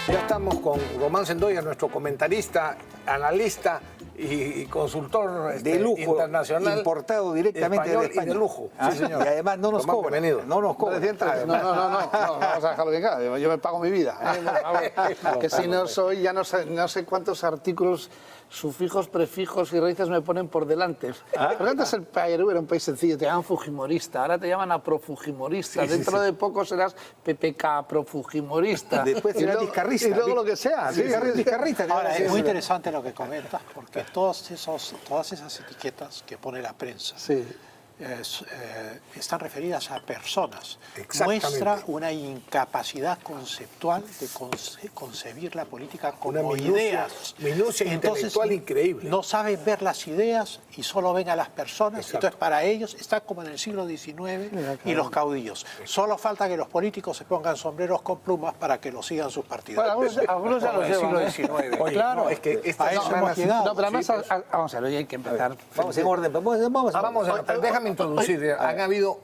Ya estamos con Román Sendoya, nuestro comentarista, analista y consultor de lujo, internacional, importado directamente de España. Y de lujo. Ah, sí, señor. Y además no nos Román, cobra. bienvenido. No nos cobra. No, vamos a dejarlo bien claro. Yo me pago mi vida. Que si no soy, ya no sé cuántos artículos, sufijos, prefijos y raíces me ponen por delante. Porque antes el Perú era un país sencillo, te llaman fujimorista, ahora te llaman aprofujimorista, dentro de poco serás PPK aprofujimorista. Después serás discarrista. Y luego lo que sea. Discarrista. Ahora, es muy interesante lo que comentas, porque todas esas etiquetas que pone la prensa Sí. están referidas a personas. Exactamente. Muestra una incapacidad conceptual de concebir la política como Una minucia ideas. intelectual increíble. No saben ver las ideas y solo ven a las personas. Exacto. Entonces, para ellos está como en el siglo XIX y los caudillos. Solo falta que los políticos se pongan sombreros con plumas para que lo sigan sus partidos. Bueno, algunos ya lo llevan. siglo XIX. Oye, Claro. no, es que esta A eso semana... hemos llegado. No, pero además, vamos a ver, hoy hay que empezar. Vamos en orden. Vamos a ver, déjame introducir. Han habido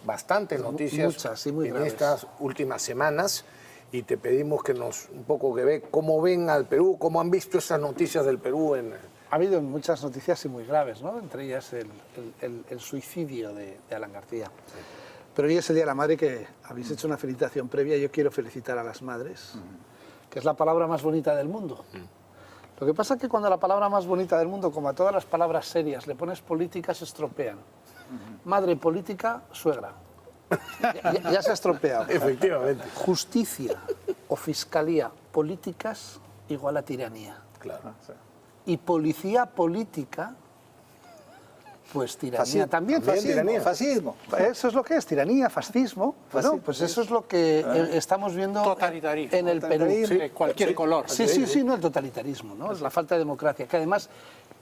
bastantes noticias Muchas, sí, muy en graves. estas últimas semanas y te pedimos que nos un poco que ve cómo ven al Perú, cómo han visto esas noticias del Perú en... Ha habido muchas noticias y muy graves, ¿no? Entre ellas el suicidio de Alan García. Pero hoy es el Día de la Madre, que habéis hecho una felicitación previa. Yo quiero felicitar a las madres, que es la palabra más bonita del mundo. Lo que pasa es que cuando la palabra más bonita del mundo, como a todas las palabras serias, le pones política, se estropean. Madre, política, suegra. Ya se ha estropeado. Efectivamente. Justicia o fiscalía políticas igual a tiranía. Claro. Y policía política, pues tiranía también. Fascismo. Eso es lo que es, tiranía, fascismo. Bueno, pues eso es lo que estamos viendo Totalitarismo. en el Perú. De cualquier color. Sí, no, el totalitarismo, ¿no? Es la falta de democracia, que además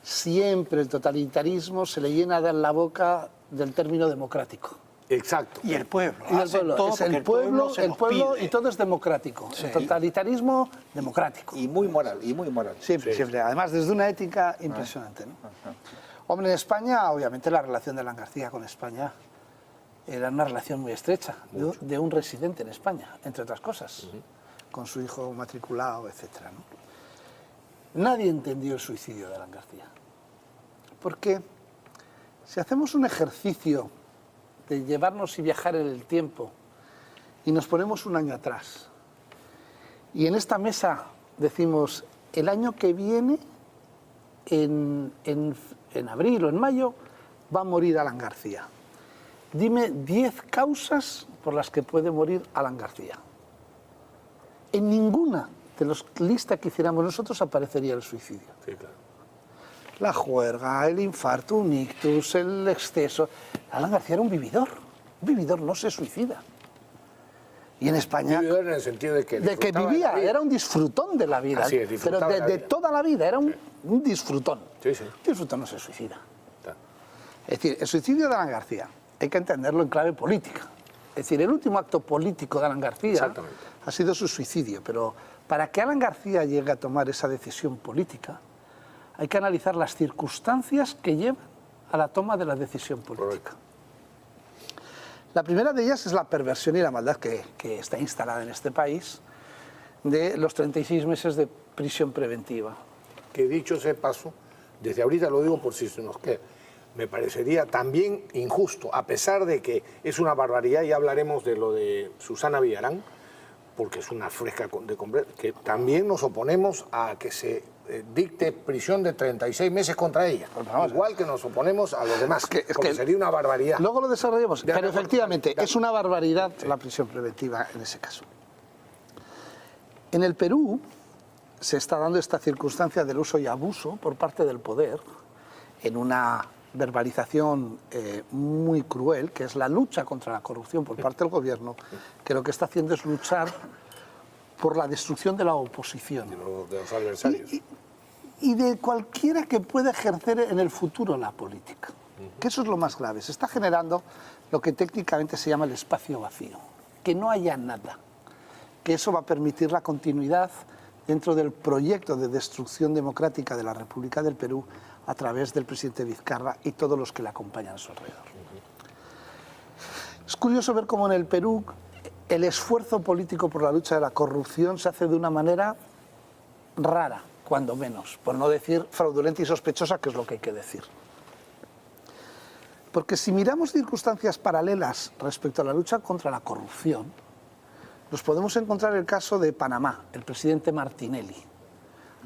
siempre el totalitarismo se le llena de la boca del término democrático. Exacto. Y el pueblo. Y el Hacen pueblo, todo es porque el pueblo, se los pide. y todo es democrático. El totalitarismo, democrático. Y muy moral, y muy moral. Siempre, siempre. Además, desde una ética impresionante, ¿no? Hombre, en España, obviamente, la relación de Alan García con España era una relación muy estrecha, de un residente en España, entre otras cosas, con su hijo matriculado, etc. ¿no? Nadie entendió el suicidio de Alan García. Porque si hacemos un ejercicio de llevarnos y viajar en el tiempo y nos ponemos un año atrás, y en esta mesa decimos, el año que viene, en abril o en mayo, va a morir Alan García. Dime 10 causas por las que puede morir Alan García. En ninguna de las listas que hiciéramos nosotros aparecería el suicidio. Sí, claro. La juerga, el infarto, un ictus, el exceso. Alan García era un vividor. Un vividor no se suicida. Y en España... Vividor en el sentido de que vivía, era un disfrutón de la vida. Así es, pero disfrutaba de la de vida. toda la vida, era un disfrutón. Sí, sí. Un disfrutón no se suicida. Claro. Es decir, el suicidio de Alan García hay que entenderlo en clave política. Es decir, el último acto político de Alan García ha sido su suicidio, pero para que Alan García llegue a tomar esa decisión política, hay que analizar las circunstancias que llevan a la toma de la decisión política. Correcto. La primera de ellas es la perversión y la maldad que está instalada en este país de los 36 meses de prisión preventiva. Que dicho ese paso, desde ahorita lo digo por si se nos queda, me parecería también injusto, a pesar de que es una barbaridad, ya hablaremos de lo de Susana Villarán, porque es una fresca de completo, que también nos oponemos a que se dicte prisión de 36 meses contra ella, igual que nos oponemos a los demás, porque sería una barbaridad. Luego lo desarrollamos, pero efectivamente dale. es una barbaridad la prisión preventiva en ese caso. En el Perú se está dando esta circunstancia del uso y abuso por parte del poder en una verbalización muy cruel, que es la lucha contra la corrupción por parte del gobierno, que lo que está haciendo es luchar por la destrucción de la oposición. De los adversarios. Y de cualquiera que pueda ejercer en el futuro la política. Que eso es lo más grave. Se está generando lo que técnicamente se llama el espacio vacío. Que no haya nada. Que eso va a permitir la continuidad dentro del proyecto de destrucción democrática de la República del Perú a través del presidente Vizcarra y todos los que le acompañan a su alrededor. curioso ver cómo en el Perú el esfuerzo político por la lucha de la corrupción se hace de una manera rara, cuando menos, por no decir fraudulenta y sospechosa, que es lo que hay que decir. Porque si miramos circunstancias paralelas respecto a la lucha contra la corrupción, nos podemos encontrar el caso de Panamá, el presidente Martinelli,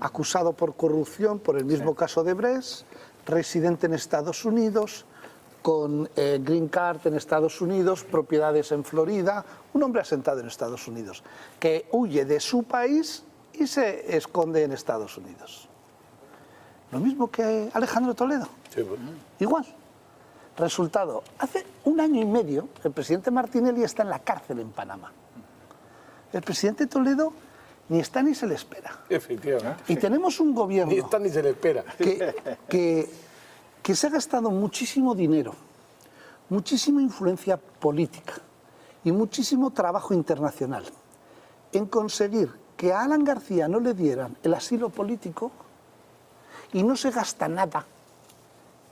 acusado por corrupción por el mismo caso de Brecht, residente en Estados Unidos, con green card en Estados Unidos, propiedades en Florida, un hombre asentado en Estados Unidos, que huye de su país y se esconde en Estados Unidos. Lo mismo que Alejandro Toledo. Sí, pues. Igual. Resultado, hace 1 año y medio el presidente Martinelli está en la cárcel en Panamá. El presidente Toledo ni está ni se le espera. Efectivamente. Y tenemos un gobierno Ni está ni se le espera. que se ha gastado muchísimo dinero, muchísima influencia política y muchísimo trabajo internacional en conseguir que a Alan García no le dieran el asilo político, y no se gasta nada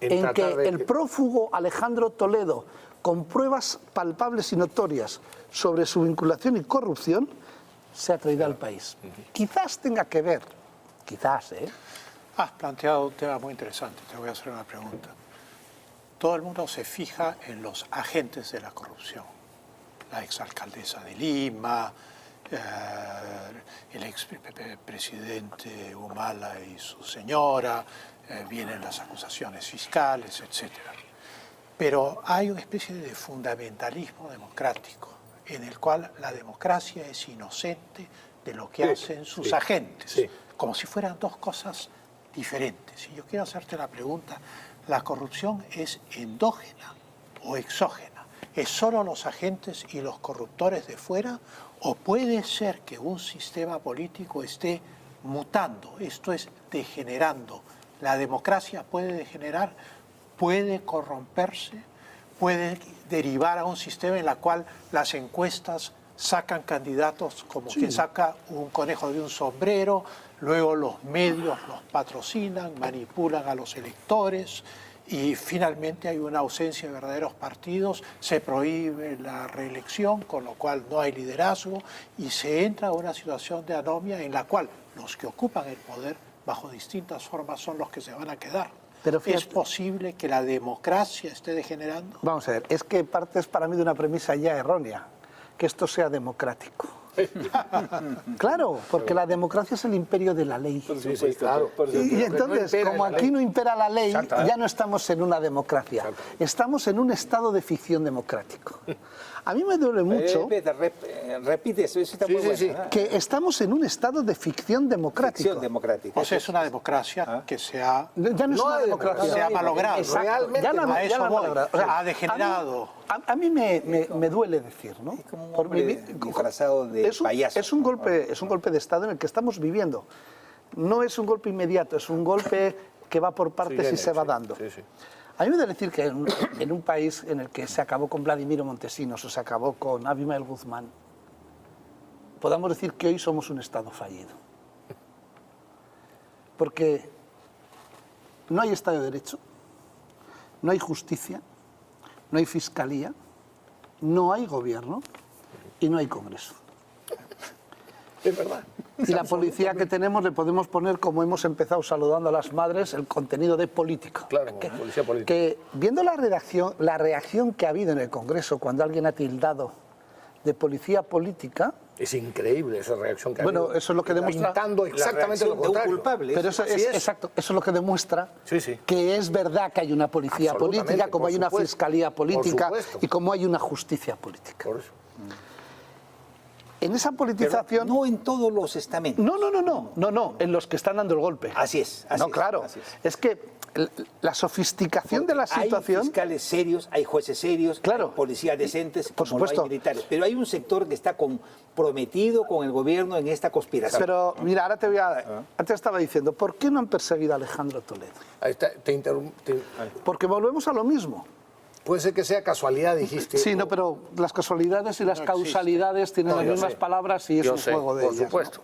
en que el prófugo Alejandro Toledo, con pruebas palpables y notorias sobre su vinculación y corrupción, sea traído al país. Quizás tenga que ver, quizás, Has planteado un tema muy interesante, te voy a hacer una pregunta. Todo el mundo se fija en los agentes de la corrupción. La exalcaldesa de Lima, el expresidente Humala y su señora, vienen las acusaciones fiscales, etc. Pero hay una especie de fundamentalismo democrático en el cual la democracia es inocente de lo que hacen sus agentes, como si fueran dos cosas diferentes. Y yo quiero hacerte la pregunta, ¿la corrupción es endógena o exógena? ¿Es solo los agentes y los corruptores de fuera? ¿O puede ser que un sistema político esté mutando, esto es, degenerando? La democracia puede degenerar, puede corromperse, puede derivar a un sistema en el cual las encuestas sacan candidatos como quien saca un conejo de un sombrero, luego los medios los patrocinan, manipulan a los electores y finalmente hay una ausencia de verdaderos partidos, se prohíbe la reelección, con lo cual no hay liderazgo y se entra a una situación de anomia en la cual los que ocupan el poder bajo distintas formas son los que se van a quedar. Pero fíjate, ¿es posible que la democracia esté degenerando? Vamos a ver, es que partes para mí de una premisa ya errónea, que esto sea democrático. Claro, porque la democracia es el imperio de la ley. Sí, claro. Y entonces, como aquí no impera la ley, ya no estamos en una democracia, estamos en un estado de ficción democrático. A mí me duele mucho Repite eso está muy bueno. que estamos en un estado de ficción democrático. Ficción democrática. O sea, es una democracia que se ha, Ya no es una democracia. se ha malogrado. Exacto. Realmente Ya la- a ya eso la voy. malogrado. O sea, Ha degenerado. A mí me duele decir, ¿no? Es como un Por hombre disfrazado de payaso. Es un golpe de Estado en el que estamos viviendo. No es un golpe inmediato, es un golpe que va por partes y se va dando. Sí, sí. A mí me duele decir que en un país en el que se acabó con Vladimiro Montesinos o se acabó con Abimael Guzmán, podamos decir que hoy somos un Estado fallido. Porque no hay Estado de Derecho, no hay justicia, no hay fiscalía, no hay gobierno y no hay Congreso. Es verdad. Y la policía que tenemos le podemos poner, como hemos empezado saludando a las madres, el contenido de político. Claro, policía política. Que viendo la reacción que ha habido en el Congreso cuando alguien ha tildado de policía política, Es increíble esa reacción que ha bueno, habido. eso es lo que demuestra. Pintando exactamente lo de un contrario. culpable. Pero eso Así es, es. exacto, eso es lo que demuestra Sí, sí. que es verdad que hay una policía Absolutamente, política, como por hay una supuesto, fiscalía política por supuesto. y como hay una justicia política. Por eso. En esa Pero politización. no en todos los estamentos. No, en los que están dando el golpe. Así es. No, claro. así es. Es que la sofisticación de la situación. Hay fiscales serios, hay jueces serios, Claro. hay policías decentes, Por como supuesto. hay militares. Pero hay un sector que está comprometido con el gobierno en esta conspiración. Pero mira, ahora te voy a. Antes estaba diciendo, ¿por qué no han perseguido a Alejandro Toledo? Ahí está, Porque volvemos a lo mismo. puede ser que sea casualidad, dijiste. Sí, no, pero las casualidades y las No causalidades tienen No, las yo mismas sé. palabras y es Yo un sé, juego de por ellas, ¿no? supuesto.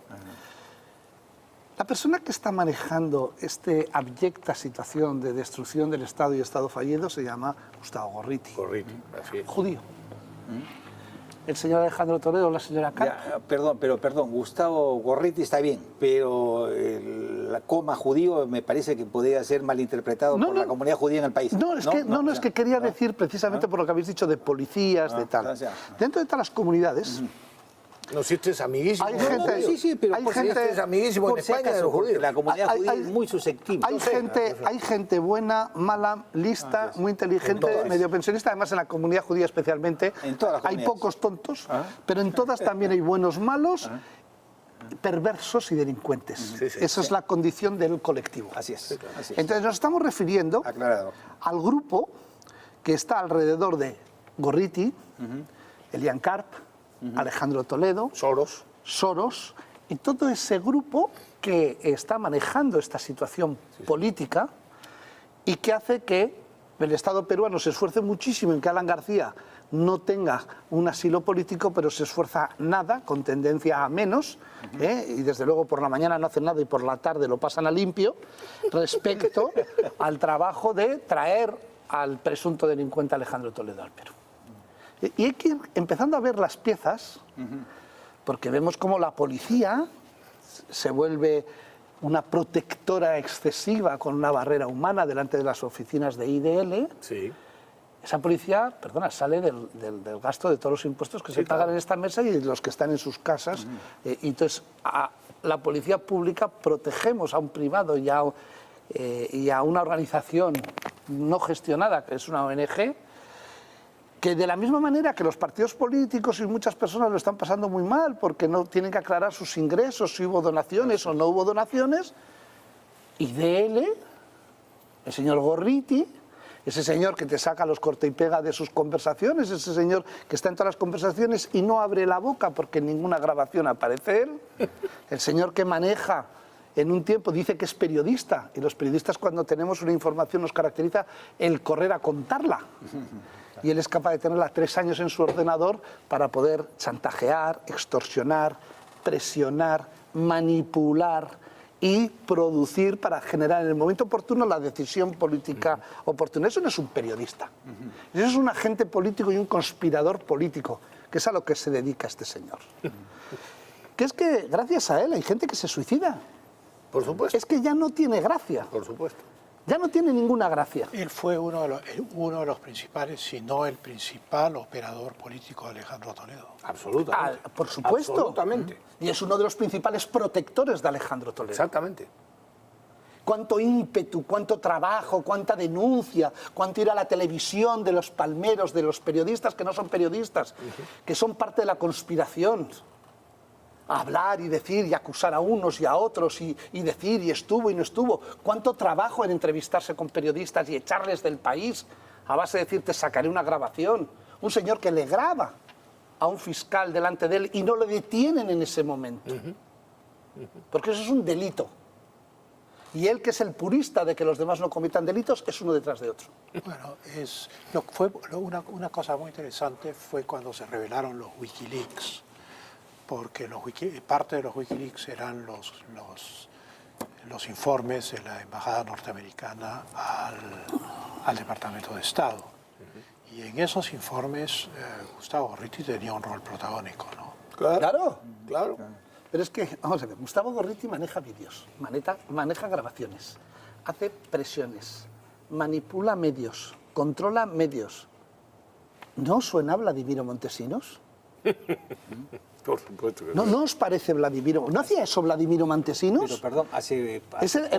La persona que está manejando esta abyecta situación de destrucción del Estado y Estado fallido se llama Gustavo Gorriti, Correcto, así es. judío. el señor Alejandro Toledo o la señora Carp. Ya, perdón, Gustavo Gorriti está bien, pero la coma judío me parece que podría ser malinterpretado por la comunidad judía en el país. Es que quería decir precisamente por lo que habéis dicho de policías, de tal. Dentro de todas las comunidades... No, si este es amiguísimo. Hay gente, sí, pero hay por gente, este es amiguísimo en por si España de acaso, los porque judíos. la comunidad judía es muy susceptible. hay gente buena, mala, lista, muy inteligente, medio pensionista. Además, en la comunidad judía especialmente En todas las hay comunidades. pocos tontos, pero en todas también hay buenos, malos, perversos y delincuentes. Esa es la condición del colectivo. Así es. Entonces nos estamos refiriendo Aclarado. al grupo que está alrededor de Gorriti, Elian Karp, Alejandro Toledo, Soros, y todo ese grupo que está manejando esta situación política y que hace que el Estado peruano se esfuerce muchísimo en que Alan García no tenga un asilo político, pero se esfuerza nada, con tendencia a menos, y desde luego por la mañana no hacen nada y por la tarde lo pasan a limpio, respecto al trabajo de traer al presunto delincuente Alejandro Toledo al Perú. Y hay que ir empezando a ver las piezas, porque vemos como la policía se vuelve una protectora excesiva con una barrera humana delante de las oficinas de IDL. Sí. Esa policía, sale del gasto de todos los impuestos que se pagan en esta mesa y de los que están en sus casas. Y entonces, a la policía pública protegemos a un privado y a una organización no gestionada, que es una ONG, que de la misma manera que los partidos políticos y muchas personas lo están pasando muy mal porque no tienen que aclarar sus ingresos, si hubo donaciones o no hubo donaciones, IDL, el señor Gorriti, ese señor que te saca los corta y pega de sus conversaciones, ese señor que está en todas las conversaciones y no abre la boca porque en ninguna grabación aparece él, el señor que maneja en un tiempo, dice que es periodista, y los periodistas cuando tenemos una información nos caracteriza el correr a contarla. Y él es capaz de tenerla 3 años en su ordenador para poder chantajear, extorsionar, presionar, manipular y producir para generar en el momento oportuno la decisión política oportuna. Eso no es un periodista. Eso es un agente político y un conspirador político, que es a lo que se dedica este señor. Que es que gracias a él hay gente que se suicida. Por supuesto. Es que ya no tiene gracia. Por supuesto. Ya no tiene ninguna gracia. Él fue uno de los principales, si no el principal operador político de Alejandro Toledo. Absolutamente. Por supuesto. Absolutamente. Y es uno de los principales protectores de Alejandro Toledo. Exactamente. Cuánto ímpetu, cuánto trabajo, cuánta denuncia, cuánto ir a la televisión de los palmeros, de los periodistas que no son periodistas, que son parte de la conspiración. Hablar y decir y acusar a unos y a otros y decir y estuvo y no estuvo. Cuánto trabajo en entrevistarse con periodistas y echarles del país a base de decir te sacaré una grabación. Un señor que le graba a un fiscal delante de él y no le detienen en ese momento. Porque eso es un delito. Y él, que es el purista de que los demás no cometan delitos, es uno detrás de otro. Bueno, una cosa muy interesante fue cuando se revelaron los Wikileaks, porque parte de los Wikileaks eran los informes de la Embajada Norteamericana al Departamento de Estado. Y en esos informes Gustavo Gorriti tenía un rol protagónico, ¿no? Claro. Claro. Pero es que, vamos a ver, Gustavo Gorriti maneja vídeos, maneja grabaciones, hace presiones, manipula medios, controla medios. ¿No os suena Vladimiro Montesinos? Por supuesto que ¿No os parece Vladimiro? ¿No hacía eso Vladimiro Montesinos? Pero perdón,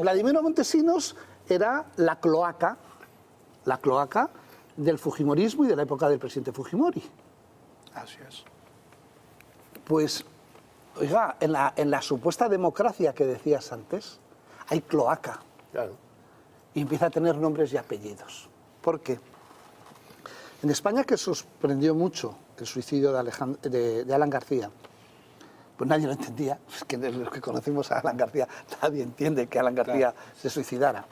Vladimiro Montesinos era la cloaca del fujimorismo y de la época del presidente Fujimori. Así es. Pues, oiga, en la supuesta democracia que decías antes, hay cloaca. Claro. Y empieza a tener nombres y apellidos. ¿Por qué? En España, que sorprendió mucho el suicidio de Alan García, pues nadie lo entendía. Es que los que conocimos a Alan García, nadie entiende que Alan García se suicidara.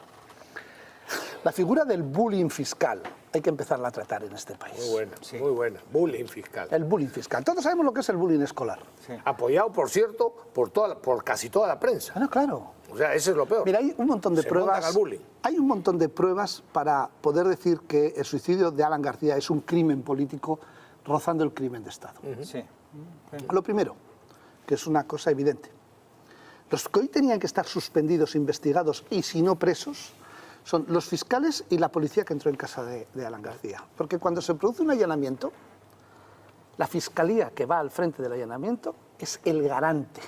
La figura del bullying fiscal hay que empezarla a tratar en este país. Muy buena, muy buena. Bullying fiscal. El bullying fiscal. Todos sabemos lo que es el bullying escolar. Sí. Apoyado, por cierto, por casi toda la prensa. Bueno, claro. O sea, ese es lo peor. Mira, hay un montón de Se montan pruebas. al bullying. Hay un montón de pruebas para poder decir que el suicidio de Alan García es un crimen político rozando el crimen de Estado. Sí. Lo primero, que es una cosa evidente, los que hoy tenían que estar suspendidos, investigados y si no presos, son los fiscales y la policía que entró en casa de Alan García. Porque cuando se produce un allanamiento, la fiscalía que va al frente del allanamiento es el garante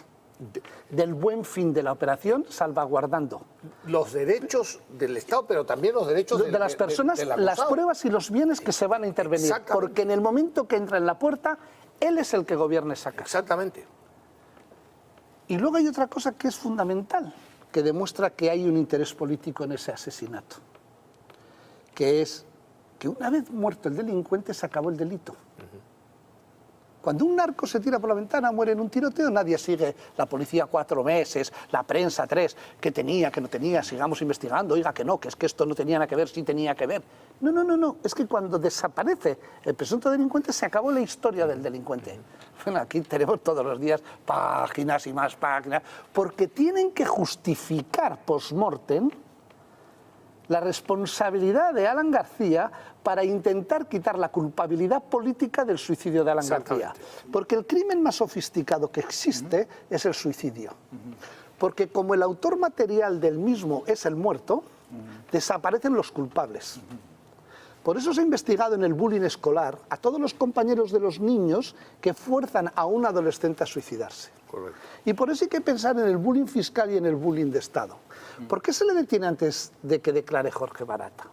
del buen fin de la operación, salvaguardando los derechos del Estado, pero también los derechos de las personas, del las acusado. pruebas y los bienes que se van a intervenir. Exactamente. Porque en el momento que entra en la puerta, él es el que gobierna esa casa. Exactamente. Y luego hay otra cosa que es fundamental, que demuestra que hay un interés político en ese asesinato, que es que una vez muerto el delincuente se acabó el delito. Cuando un narco se tira por la ventana, muere en un tiroteo, nadie sigue, la policía 4 meses, la prensa 3, que tenía, que no tenía, sigamos investigando, oiga que no, que es que esto no tenía nada que ver, sí tenía que ver. No, es que cuando desaparece el presunto delincuente se acabó la historia del delincuente. Bueno, aquí tenemos todos los días páginas y más páginas, porque tienen que justificar post-mortem la responsabilidad de Alan García para intentar quitar la culpabilidad política del suicidio de Alan García. Porque el crimen más sofisticado que existe es el suicidio. Porque como el autor material del mismo es el muerto, desaparecen los culpables. Por eso se ha investigado en el bullying escolar a todos los compañeros de los niños que fuerzan a un adolescente a suicidarse. Correcto. Y por eso hay que pensar en el bullying fiscal y en el bullying de Estado. ¿Por qué se le detiene antes de que declare Jorge Barata?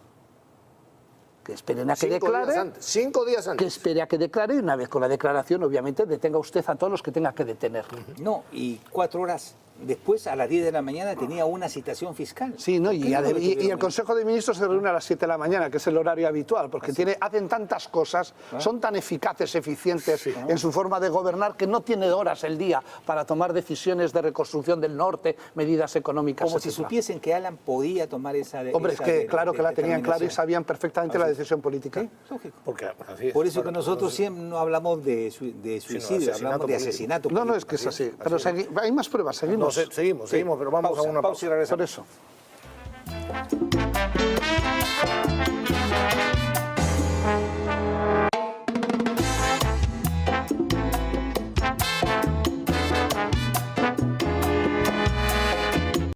Que esperen a que declare. 5 días antes. Que espere a que declare y una vez con la declaración, obviamente, detenga usted a todos los que tenga que detener. No, y 4 horas después, a las 10 de la mañana, tenía una citación fiscal. Sí, ¿no? ¿Por qué no lo Y el tuvieron? Consejo de Ministros se reúne a las 7 de la mañana, que es el horario habitual, porque hacen tantas cosas, son tan eficaces, eficientes en su forma de gobernar, que no tiene horas el día para tomar decisiones de reconstrucción del norte, medidas económicas, Como si etcétera. supiesen que Alan podía tomar esa Hombre, es que claro que la tenían clara y determinación. sabían perfectamente la decisión política. Sí, lógico. Porque así es. Por eso que nosotros siempre no hablamos de suicidio, hablamos de asesinato. No, es que es así. Pero hay más pruebas, No, seguimos. seguimos, pero vamos a una pausa. Y regresamos. Por eso.